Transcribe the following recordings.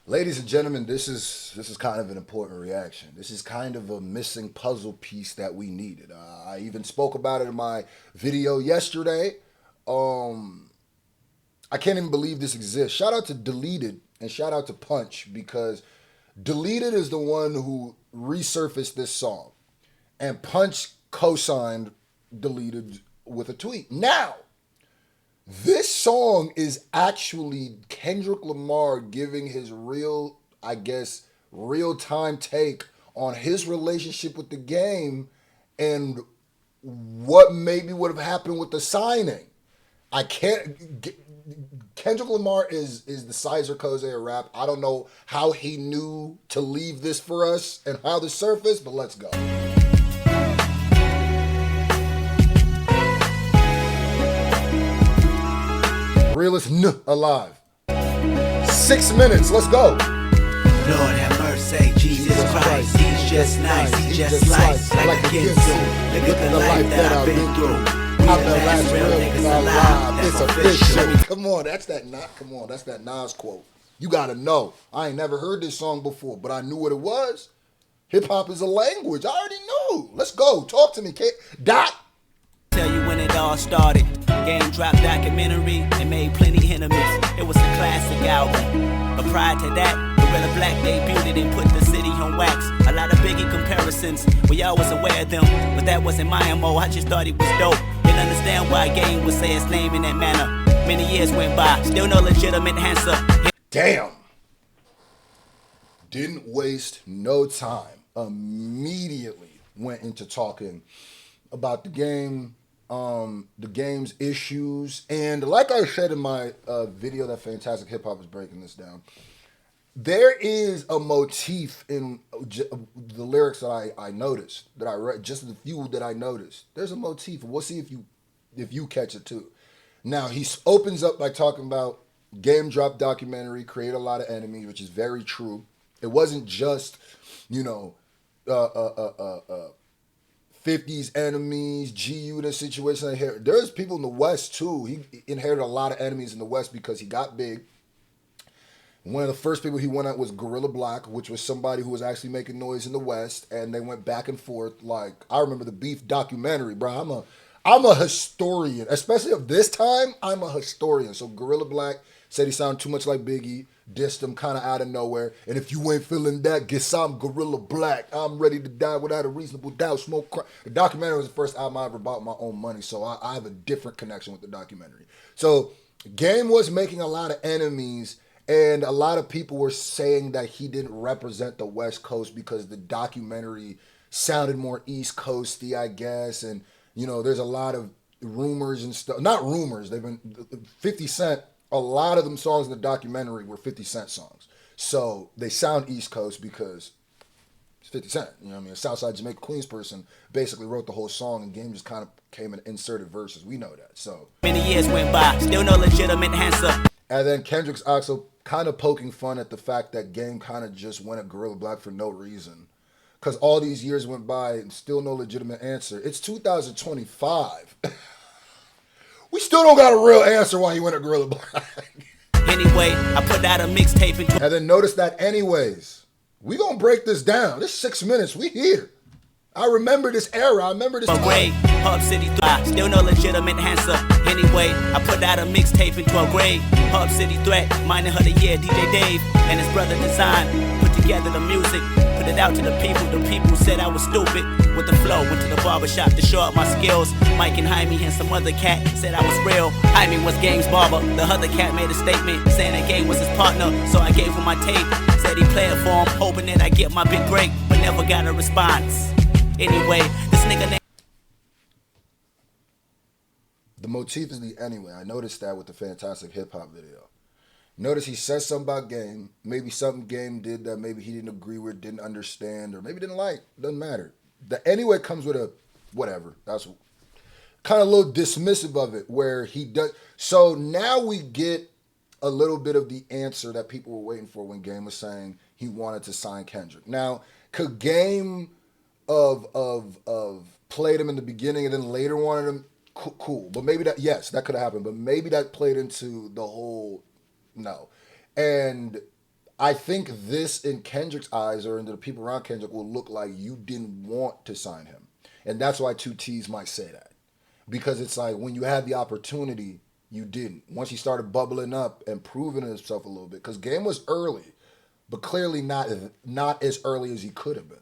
Ladies and gentlemen, this is kind of an important reaction. This is kind of a missing puzzle piece that we needed. I even spoke about it in my video yesterday. Um, I can't even believe this exists. Shout out to Deleted and shout out to Punch because Deleted is the one who resurfaced this song, and Punch co-signed Deleted with a tweet. Now, this song is actually Kendrick Lamar giving his real, I guess, real time take on his relationship with the game and what maybe would have happened with the signing. I can't. Kendrick Lamar is the Sizer Koze of rap. I don't know how he knew to leave this for us and how this surfaced, but let's go. Realest alive. 6 minutes. Let's go. Lord have mercy, Jesus Christ. He's just nice. He just slice like a Ginsu. Look at the life that I've been through. I'm the last real nigga alive. It's official. Come on, that's that. Come on, that's that Nas quote. You gotta know. I ain't never heard this song before, but I knew what it was. Hip hop is a language. I already knew. Let's go. Talk to me, kdot. Tell you when it all started. Game Drop documentary and made plenty enemies. It was a classic album. But prior to that, Gorilla Black debuted and put the city on wax. A lot of Biggie comparisons, we all was aware of them, but that wasn't my MO. I just thought it was dope. Didn't understand why Game would say his name in that manner. Many years went by, still no legitimate answer. Damn. Didn't waste no time. Immediately went into talking about the game, the game's issues, and like I said in my video that Fantastic Hip Hop is breaking this down, there is a motif in the lyrics that I noticed, that I read, just the few that I noticed. There's a motif, and we'll see if you catch it too. Now, he opens up by talking about Game Drop documentary, create a lot of enemies, which is very true. It wasn't just, 50s enemies, GU situation. There's people in the West too. He inherited a lot of enemies in the West because he got big. One of the first people he went at was Gorilla Black, which was somebody who was actually making noise in the West, and they went back and forth. Like, I remember the Beef documentary, bro. I'm a historian, especially of this time. I'm a historian. So Gorilla Black said he sounded too much like Biggie, dissed him kind of out of nowhere. And if you ain't feeling that, guess I'm Gorilla Black. I'm ready to die without a reasonable doubt. Smoke crack. The documentary was the first album I ever bought my own money, so I have a different connection with the documentary. So Game was making a lot of enemies, and a lot of people were saying that he didn't represent the West Coast because the documentary sounded more East Coasty, I guess. And, there's a lot of rumors and stuff. Not rumors. They've been 50 Cent. A lot of them songs in the documentary were 50 Cent songs. So they sound East Coast because it's 50 Cent. You know what I mean? A Southside Jamaica Queens person basically wrote the whole song, and Game just kind of came and inserted verses. We know that. So Many years went by, still no legitimate answer. And then Kendrick's also kind of poking fun at the fact that Game kind of just went at Gorilla Black for no reason. Because all these years went by and still no legitimate answer. It's 2025. We still don't got a real answer why he went at Gorilla Black. Anyway, I put out a mixtape in And then notice that anyways. We gonna break this down. This 6 minutes. We here. I remember this era. I remember this grade, Hub City threat, still no legitimate answer. Anyway, I put out a mixtape in 12th grade. Hub City threat, minor of the year, DJ Dave and his brother Design put together the music, put it out to the people. The people said I was stupid with the flow. Went to the barbershop to show up my skills. Mike and Jaime and some other cat said I was real. Jaime was Game's barber. The other cat made a statement saying that Game was his partner, so I gave him my tape. Said he played for him, hoping that I get my big break, but never got a response. Anyway, this nigga named The motif is the anyway. I noticed that with the Fantastic Hip Hop video. Notice he says something about Game. Maybe something Game did that maybe he didn't agree with, didn't understand, or maybe didn't like. Doesn't matter. The anyway comes with a whatever. That's kind of a little dismissive of it, where he does. So now we get a little bit of the answer that people were waiting for when Game was saying he wanted to sign Kendrick. Now, could Game of played him in the beginning and then later wanted him? Cool. But maybe that, yes, that could have happened. But maybe that played into the whole, no. And I think this in Kendrick's eyes or into the people around Kendrick will look like you didn't want to sign him. And that's why 2T's might say that. Because it's like when you had the opportunity, you didn't. Once he started bubbling up and proving himself a little bit. Because Game was early, but clearly not as early as he could have been.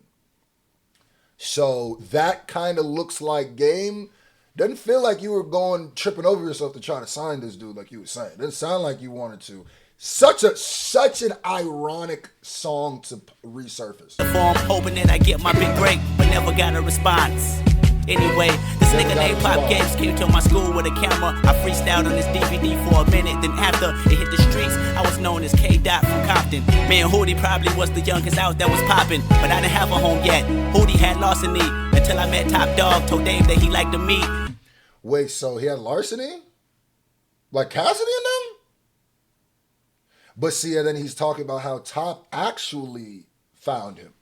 So that kind of looks like Game. Doesn't feel like you were tripping over yourself to try to sign this dude like you were saying. Doesn't sound like you wanted to. Such an ironic song to resurface. I'm hoping that I get my big break, but never got a response. Anyway, this nigga named Pop Games came to my school with a camera. I freestyled on this DVD for a minute. Then after it hit the streets, I was known as kdot from Compton. Me and Hootie probably was the youngest out that was popping, but I didn't have a home yet. Hootie had larceny until I met Top Dog. Told Dave that he liked to meet. Wait, so he had larceny? Like Cassidy and them? But see, and then he's talking about how Top actually found him.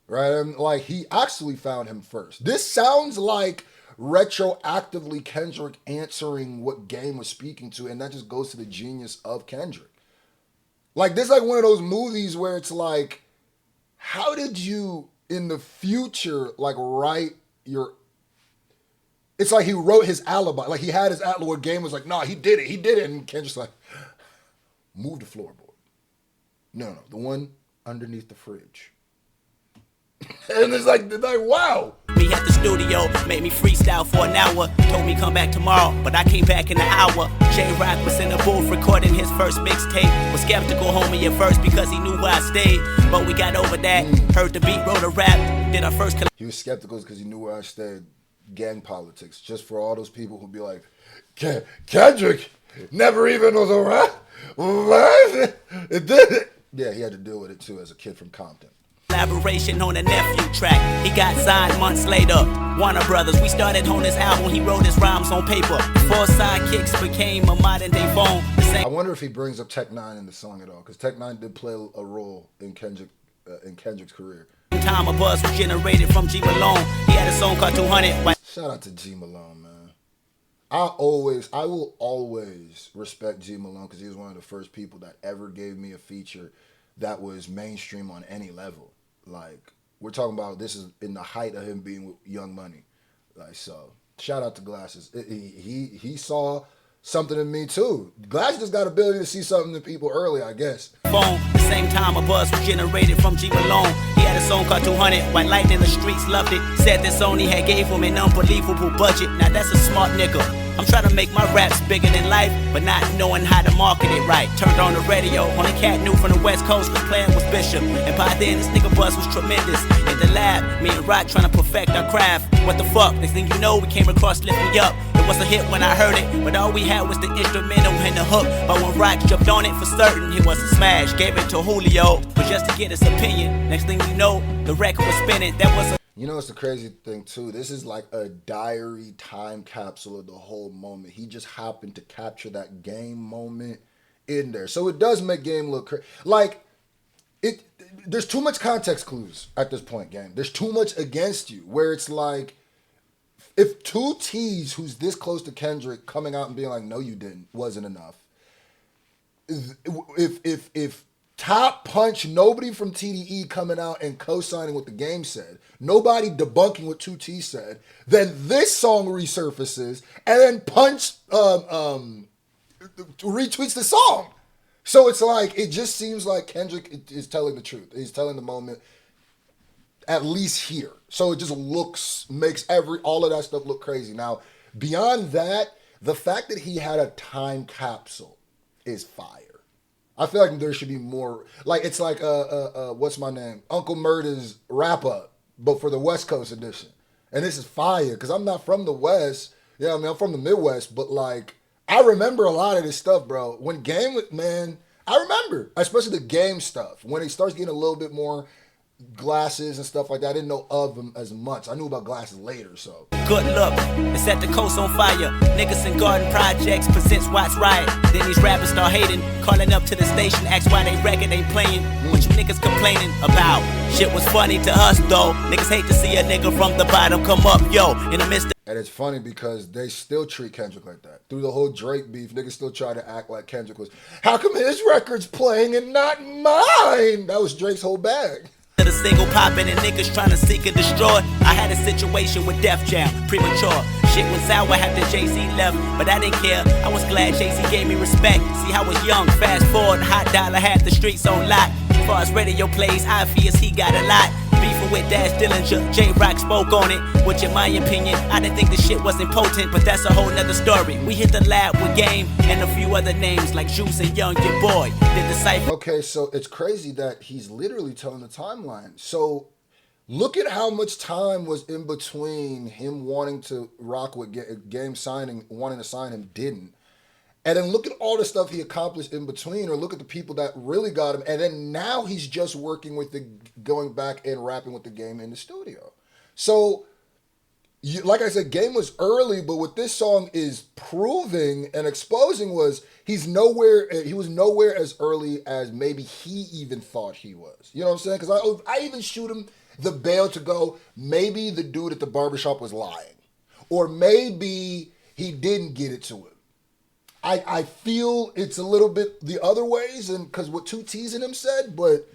Right? And like he actually found him first. This sounds like retroactively Kendrick answering what Game was speaking to, and that just goes to the genius of Kendrick. Like this is like one of those movies where it's like, how did you in the future like write your... It's like he wrote his alibi. Like he had his alibi where Game was like, nah, he did it. And Kendrick's like, move the floorboard. No, the one underneath the fridge. And it's like, wow. Me at the studio, made me freestyle for an hour. Told me come back tomorrow, but I came back in an hour. J-Rock was in the booth recording his first mixtape. Was skeptical homie at first because he knew where I stayed. But we got over that, heard the beat, wrote a rap. Did our first... He was skeptical because he knew where I stayed. Gang politics. Just for all those people who be like, Kendrick never even was around. What? It did it. Yeah, he had to deal with it too as a kid from Compton. Collaboration on a nephew track. He got signed months later. Warner Brothers, we started on this album. He wrote his rhymes on paper. Before sidekicks became a modern day phone. I wonder if he brings up Tech Nine in the song at all, because Tech Nine did play a role in Kendrick's career. Time a buzz was generated from G Malone. He had a song called 200. Shout out to G Malone, man. I will always respect G Malone because he was one of the first people that ever gave me a feature that was mainstream on any level. Like, we're talking about this is in the height of him being with Young Money. Like, so shout out to Glasses. He saw something in me too. Glasses just got ability to see something in people early, I guess. Phone, the same time a buzz was generated from G Malone. He had a song called 200. White Light in the streets loved it. Said that Sony had gave him an unbelievable budget. Now that's a smart nigga. I'm trying to make my raps bigger than life, but not knowing how to market it right. Turned on the radio, only cat knew from the West Coast, cause playing was Bishop. And by then, this nigga buzz was tremendous. In the lab, me and Rock trying to perfect our craft. What the fuck? Next thing you know, we came across Lift Me Up. It was a hit when I heard it, but all we had was the instrumental and the hook. But when Rock jumped on it for certain, it was a smash. Gave it to Julio, but just to get his opinion. Next thing you know, the record was spinning. That was a... You know, it's the crazy thing, too. This is like a diary time capsule of the whole moment. He just happened to capture that Game moment in there. So it does make Game look crazy. Like, there's too much context clues at this point, Game. There's too much against you, where it's like, if 2T's, who's this close to Kendrick, coming out and being like, no, you didn't, wasn't enough. If Top Punch, nobody from TDE coming out and co-signing what the Game said, nobody debunking what 2T said, then this song resurfaces, and then Punch retweets the song. So it's like, it just seems like Kendrick is telling the truth. He's telling the moment, at least here. So it just makes all of that stuff look crazy. Now, beyond that, the fact that he had a time capsule is fire. I feel like there should be more. Like, it's like, what's my name? Uncle Murda's wrap up, but for the West Coast edition. And this is fire, because I'm not from the West. Yeah, I mean, I'm from the Midwest, but like, I remember a lot of this stuff, bro. When Game, man, I remember, especially the Game stuff. When it starts getting a little bit more Glasses and stuff like that. I didn't know of him as much. I knew about Glasses later, so. Good look, it set the coast on fire. Niggas in garden projects presents Watts Riot. Then these rappers start hating, calling up to the station, ask why they record ain't playing. What you niggas complaining about? Shit was funny to us though. Niggas hate to see a nigga from the bottom come up, yo, in the midst of. And it's funny because they still treat Kendrick like that. Through the whole Drake beef, niggas still try to act like Kendrick was, how come his record's playing and not mine? That was Drake's whole bag. The single popping and niggas trying to seek and destroy. I had a situation with Def Jam, premature. Shit was sour after Jay-Z left, but I didn't care. I was glad Jay-Z gave me respect. See, I was young, fast forward, Hot Dollar had the streets on lock. As far as radio plays, obvious he got a lot. Beefing with Dash Dillinger, J-Rock spoke on it. Which in my opinion, I didn't think the shit was important, but that's a whole nother story. We hit the lab with Game and a few other names like Juice and Young Your Boy. Did the cypher. Okay, so it's crazy that he's literally telling the timeline. So look at how much time was in between him wanting to rock with Game signing, wanting to sign him, didn't. And then look at all the stuff he accomplished in between, or look at the people that really got him. And then now he's just working with going back and rapping with the Game in the studio. So, like I said, Game was early, but what this song is proving and exposing was he was nowhere as early as maybe he even thought he was. You know what I'm saying? Because I even shoot him the bail to go, maybe the dude at the barbershop was lying. Or maybe he didn't get it to him. I feel it's a little bit the other ways, and because what 2T's in him said, but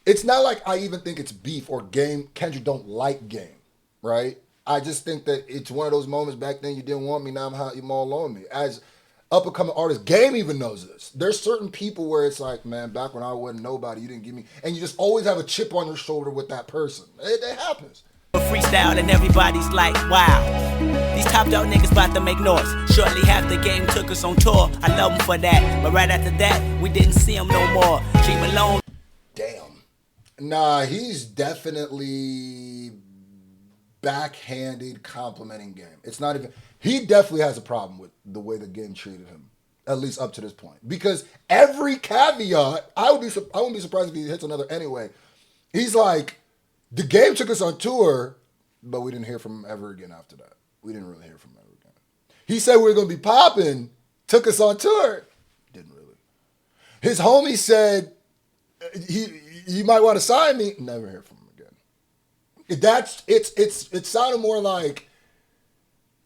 it's not like I even think it's beef or Kendrick don't like Game, right? I just think that it's one of those moments back then you didn't want me, now I'm all on me. As up-and-coming artists, Game even knows this. There's certain people where it's like, man, back when I wasn't nobody, you didn't give me, and you just always have a chip on your shoulder with that person. It happens. Freestyle and everybody's like, wow, these top dog niggas about to make noise. Shortly half the Game took us on tour. I love them for that, but right after that, we didn't see him no more. G Malone. Damn. Nah, he's definitely backhanded complimenting Game. It's not even, he definitely has a problem with the way the Game treated him, at least up to this point. Because every caveat, I wouldn't be surprised if he hits another anyway. He's like, the Game took us on tour, but we didn't hear from him ever again after that. We didn't really hear from him ever again. He said we were going to be popping, took us on tour. Didn't really. His homie said he might want to sign me. Never hear from him again. It sounded more like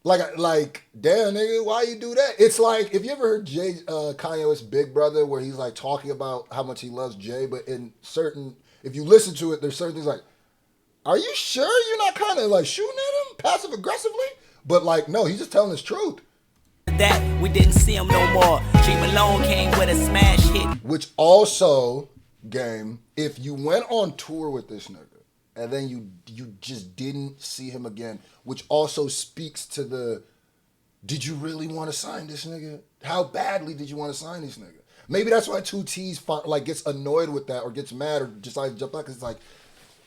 damn nigga, why you do that? It's like, if you ever heard Kanye West's Big Brother, where he's like talking about how much he loves Jay, but if you listen to it, there's certain things like, are you sure you're not kind of like shooting at him passive aggressively? But like, no, he's just telling his truth. That we didn't see him no more. G Malone came with a smash hit. Which also, Game, if you went on tour with this nigga and then you just didn't see him again, which also speaks to did you really want to sign this nigga? How badly did you want to sign this nigga? Maybe that's why 2T's like gets annoyed with that or gets mad or decides to jump out, because it's like,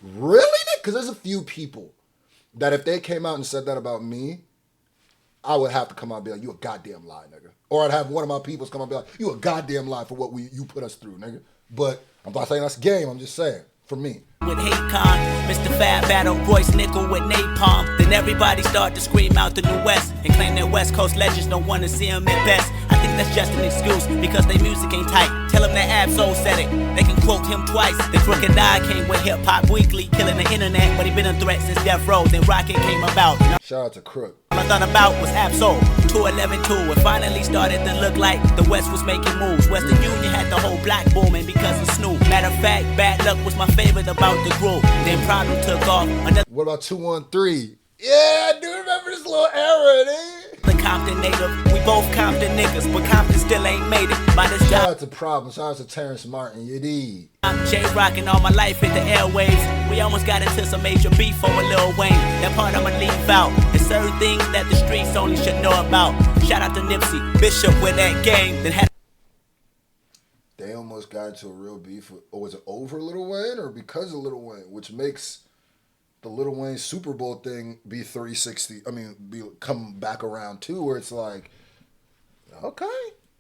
really? Because there's a few people that if they came out and said that about me, I would have to come out and be like, you a goddamn lie, nigga. Or I'd have one of my peoples come out and be like, you a goddamn lie for what you put us through, nigga. But I'm not saying that's Game, I'm just saying, for me. With Haycon, Mr. Fab battle Royce Nickel with Napalm. Then everybody start to scream out the New West and claim that West Coast legends don't want to see them at best. I think that's just an excuse because their music ain't tight. Tell them that Ab-Soul said it. They can quote him twice. The Crooked Eye came with Hip Hop Weekly, killing the internet, but he been a threat since Death Row. Then Rocket came about. Shout out to Crook. All I thought about was Ab-Soul. 211-2. It finally started to look like the West was making moves. Western Union had the whole block booming because of Snoop. Matter of fact, Bad Luck was my favorite about the group. Then Problem took off. What about 213? Yeah, I do remember this little era, eh? The Compton native. We both Compton niggas, but Compton still ain't made it. By this Shout time, out to Problem. Shout out to Terrence Martin. You did. I'm J-Rockin' all my life hit the airwaves. We almost got into some major beef over Lil Wayne. That part I'ma leave out. There's certain things that the streets only should know about. Shout out to Nipsey, Bishop with that game. Then had They almost got into a real beef. Or was it over Lil Wayne or because of Lil Wayne? Which makes the Lil Wayne Super Bowl thing be 360. Come back around too, where it's like, okay.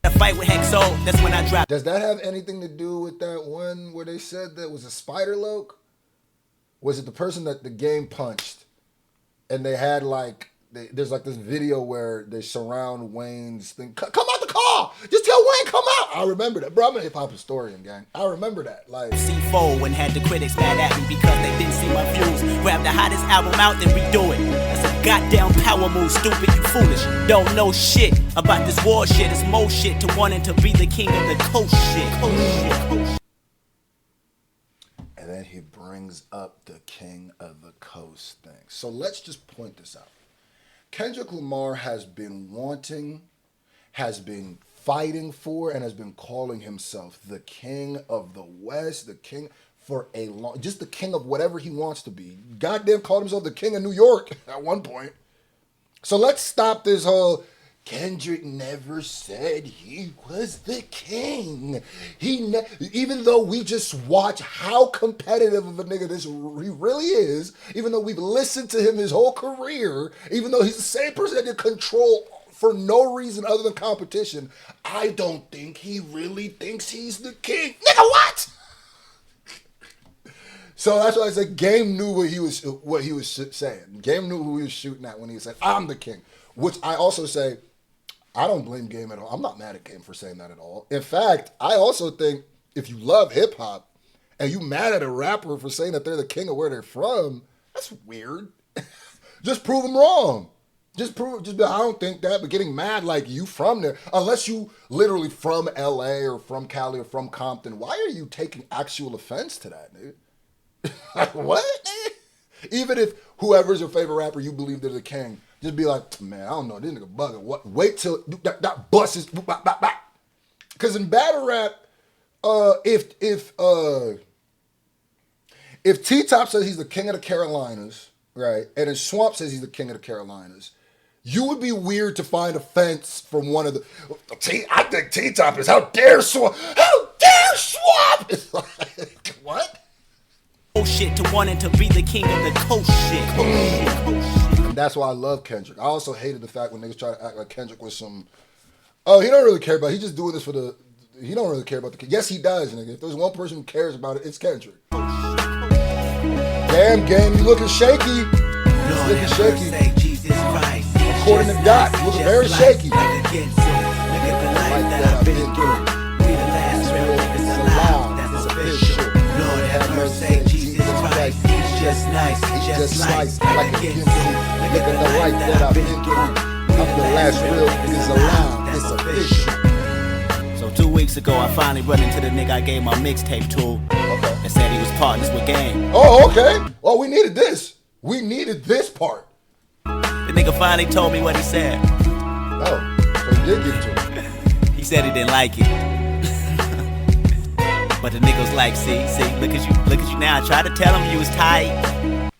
a fight with Hexo. That's when I dropped. Does that have anything to do with that one where they said that was a spider loke? Was it the person that the game punched, and they had like there's like this video where they surround Wayne's thing. Come out the car! Just tell Wayne come out. I remember that, bro. I'm a hip hop historian, gang. I remember that. Like C4 and had the critics mad at me because they didn't see my views. Grab the hottest album out, then redo it. That's a goddamn power move, stupid, you foolish. Don't know shit about this war shit. It's more shit to wanting to be the king of the coast shit. And then he brings up the king of the coast thing. So let's just point this out. Kendrick Lamar has been fighting for, and has been calling himself the king of the West, the king for a long, just the king of whatever he wants to be. Goddamn called himself the king of New York at one point. So let's stop this whole Kendrick never said he was the king. Even though we just watch how competitive of a nigga he really is, even though we've listened to him his whole career, even though he's the same person that did Control for no reason other than competition, I don't think he really thinks he's the king. Nigga, what? So that's why I said Game knew what he was saying. Game knew who he was shooting at when he said, I'm the king. Which I also say, I don't blame Game at all. I'm not mad at Game for saying that at all. In fact, I also think if you love hip hop and you mad at a rapper for saying that they're the king of where they're from, that's weird. Just prove them wrong. Just be like, I don't think that, but getting mad like you from there, unless you literally from LA or from Cali or from Compton, why are you taking actual offense to that, dude? Like, what? Even if whoever's your favorite rapper, you believe they're the king, just be like, man, I don't know, this nigga bugging. What? Wait till that bus is, because in battle rap, if T-Top says he's the king of the Carolinas, right, and then Swamp says he's the king of the Carolinas, you would be weird to find offense from one of the. I think T-Top is. How dare Swamp? How dare Swamp? It's like, what? Shit to wanting to be the king of the coast shit. And that's why I love Kendrick. I also hated the fact when niggas try to act like Kendrick was some. Oh, he don't really care about. He just doing this for the. He don't really care about the. Yes, he does, nigga. If there's one person who cares about it, it's Kendrick. Damn, game, you looking shaky. You looking shaky. According to Dot, you looking very shaky. Like that I've been through. We the last real niggas alive. That's official. Lord have mercy, Jesus Christ. He's just nice. He's just sliced like a ginseng. Look at the life that I've been through. I'm the last real niggas alive. It's official. So 2 weeks ago, I finally run into the nigga I gave my mixtape to. Okay. And said he was partners with Game. Oh, okay. Well, we needed this. We needed this part. The nigga finally told me what he said. Oh, so he did get to it. He said he didn't like it. But the nigga was like, see, look at you now. I tried to tell him you was tight.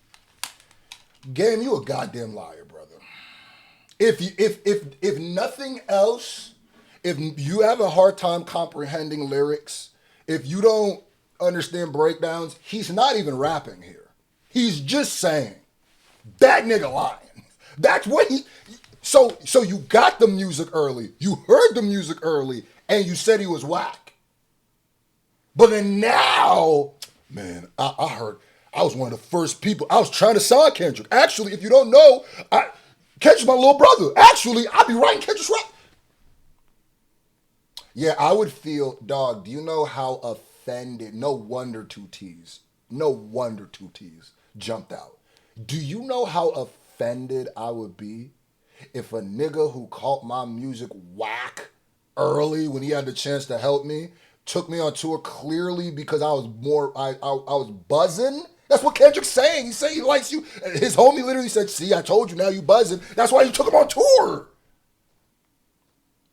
Game, you a goddamn liar, brother. If nothing else, if you have a hard time comprehending lyrics, if you don't understand breakdowns, he's not even rapping here. He's just saying, that nigga lying. That's what he. So you got the music early. You heard the music early, and you said he was whack. But then now, man, I heard. I was one of the first people. I was trying to sign Kendrick. Actually, if you don't know, Kendrick's my little brother. Actually, I'd be writing Kendrick's rap. Yeah, I would feel, dog. Do you know how offended? No wonder 2T's jumped out. Do you know how offended I would be if a nigga who caught my music whack early when he had the chance to help me took me on tour clearly because I was buzzing? That's what Kendrick's saying. He's saying he likes you. His homie literally said, see, I told you, now you buzzing. That's why he took him on tour.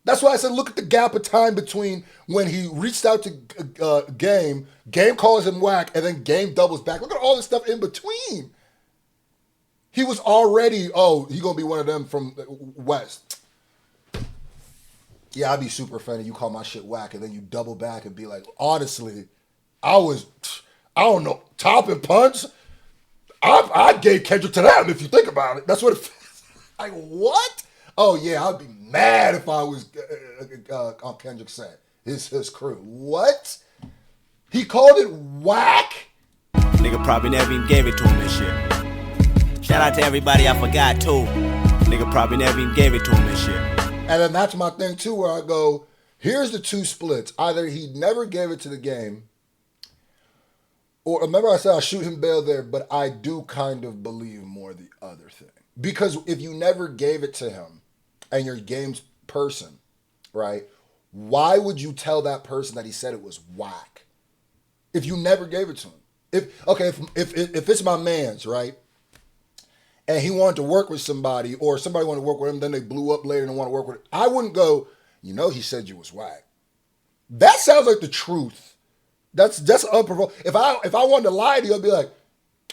That's why I said, look at the gap of time between when he reached out to Game calls him whack, and then Game doubles back. Look at all this stuff in between. He was already, he gonna be one of them from West. Yeah, I'd be super offended. You call my shit whack, and then you double back and be like, honestly, I don't know, top and punch. I gave Kendrick to them, if you think about it. That's what it feels like. What? Oh, yeah, I'd be mad if I was on Kendrick's set. His crew. What? He called it whack? Nigga probably never even gave it to him and shit. Shout out to everybody I forgot too. Nigga probably never even gave it to him and shit. And then that's my thing too, where I go, here's the two splits. Either he never gave it to the game, or remember I said I'll shoot him bail there, but I do kind of believe more the other thing. Because if you never gave it to him and you're game's person, right, why would you tell that person that he said it was whack if you never gave it to him? If it's my man's, right, and he wanted to work with somebody, or somebody wanted to work with him, then they blew up later and want to work with him, I wouldn't go, he said you was whack. That sounds like the truth. That's unprovoked. If I wanted to lie to you, I'd be like,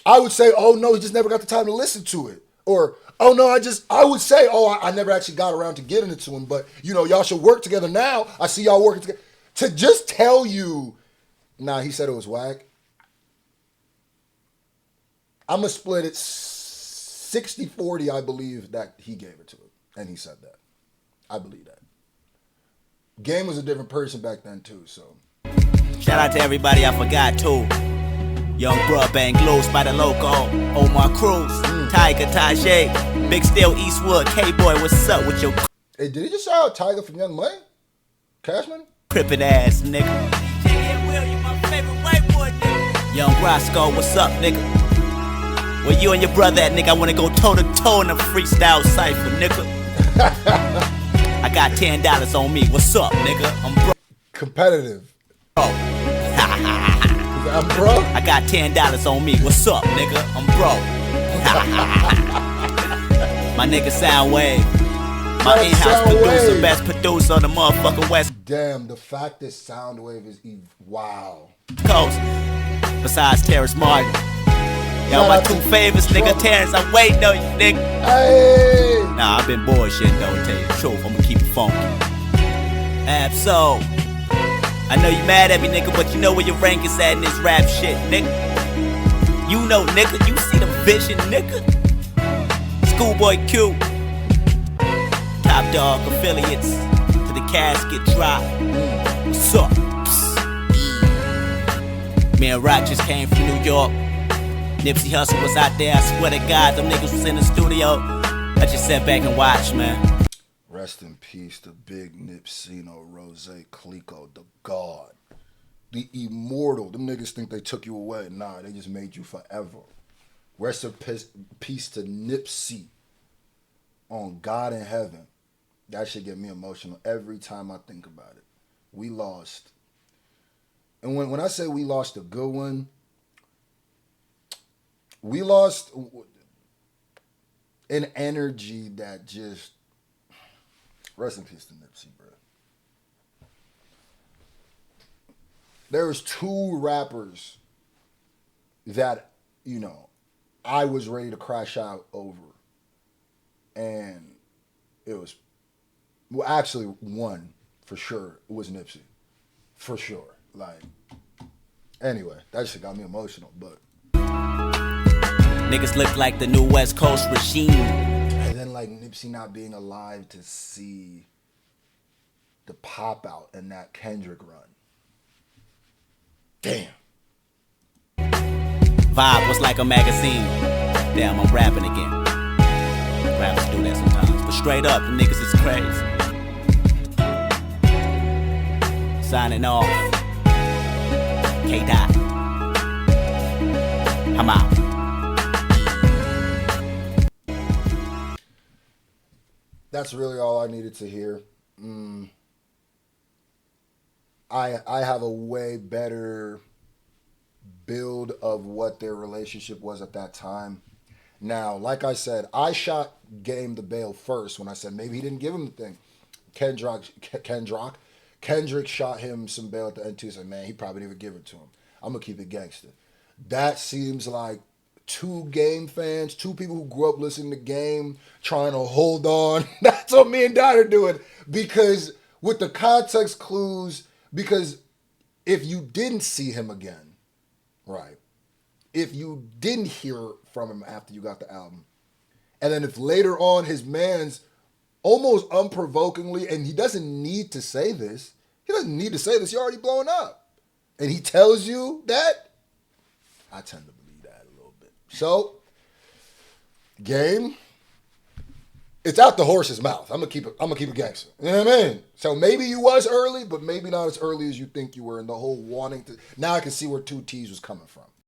I would say, oh no, he just never got the time to listen to it. Or, oh no, I would say, oh, I never actually got around to getting it to him, but y'all should work together now. I see y'all working together. To just tell you, nah, he said it was whack. I'm going to split it 60-40, I believe that he gave it to him. And he said that. I believe that. Game was a different person back then too, so. Shout out to everybody I forgot too. Young Bruh, Bang Loose by the Loco, Omar Cruz, Tiger, Tajay, Big Steel, Eastwood, K-Boy, what's up with your Hey, did he just shout out Tiger from Young Money? Cashman? crippin' ass, nigga? DJ Will, you my favorite white boy, nigga. Young Roscoe, what's up, nigga? Where you and your brother at, nigga? I wanna go toe-to-toe in a freestyle cypher, nigga. I got $10 on me, what's up, nigga? I'm broke. Competitive. Bro. I'm broke? I got $10 on me, what's up, nigga? I'm broke. My nigga Soundwave. My in-house producer, best producer on the motherfucking West Damn, the fact that Soundwave is wow. Coast. Besides Terrence Martin. Yo, my two favorites, nigga. Terrence, I'm waiting on you, nigga. Hey! Nah, I've been bullshitting though, to tell you the truth. I'ma keep it funky. Absol. I know you mad at me, nigga, but you know where your rank is at in this rap shit, nigga. You know, nigga, you see the vision, nigga. Schoolboy Q. Top Dog affiliates to the casket drop. What's up? Me and Rock just came from New York. Nipsey Hussle was out there. I swear to God, them niggas was in the studio. I just sat back and watched, man. Rest in peace to Big Nipsino, Rose, Clico, the God. The immortal. Them niggas think they took you away. Nah, they just made you forever. Rest in peace to Nipsey on God in heaven. That should get me emotional every time I think about it. We lost. And when I say we lost a good one, we lost an energy that just... Rest in peace to Nipsey, bro. There was two rappers that, I was ready to crash out over. And it was... Well, actually, one, for sure, it was Nipsey. For sure. Anyway, that shit got me emotional, but... Niggas look like the new West Coast regime. And then, Nipsey not being alive to see the pop out in that Kendrick run. Damn. Vibe was like a magazine. Damn, I'm rapping again. Rappers do that sometimes. But straight up, the niggas is crazy. Signing off. Kdot. I'm out. That's really all I needed to hear. I have a way better build of what their relationship was at that time. Now, like I said, I shot Game the bail first when I said maybe he didn't give him the thing. Kendrick shot him some bail at the end too. Said, man, he probably didn't even give it to him. I'm gonna keep it gangster. That seems like two Game fans, two people who grew up listening to Game, trying to hold on. That's what me and Dot are doing. Because with the context clues, because if you didn't see him again, right? If you didn't hear from him after you got the album, and then if later on his man's almost unprovokingly, and he doesn't need to say this, you're already blowing up. And he tells you that, I tend to believe. So, game, it's out the horse's mouth. I'm gonna keep it gangster. You know what I mean? So maybe you was early, but maybe not as early as you think you were. And the whole wanting to. Now I can see where 2 T's was coming from.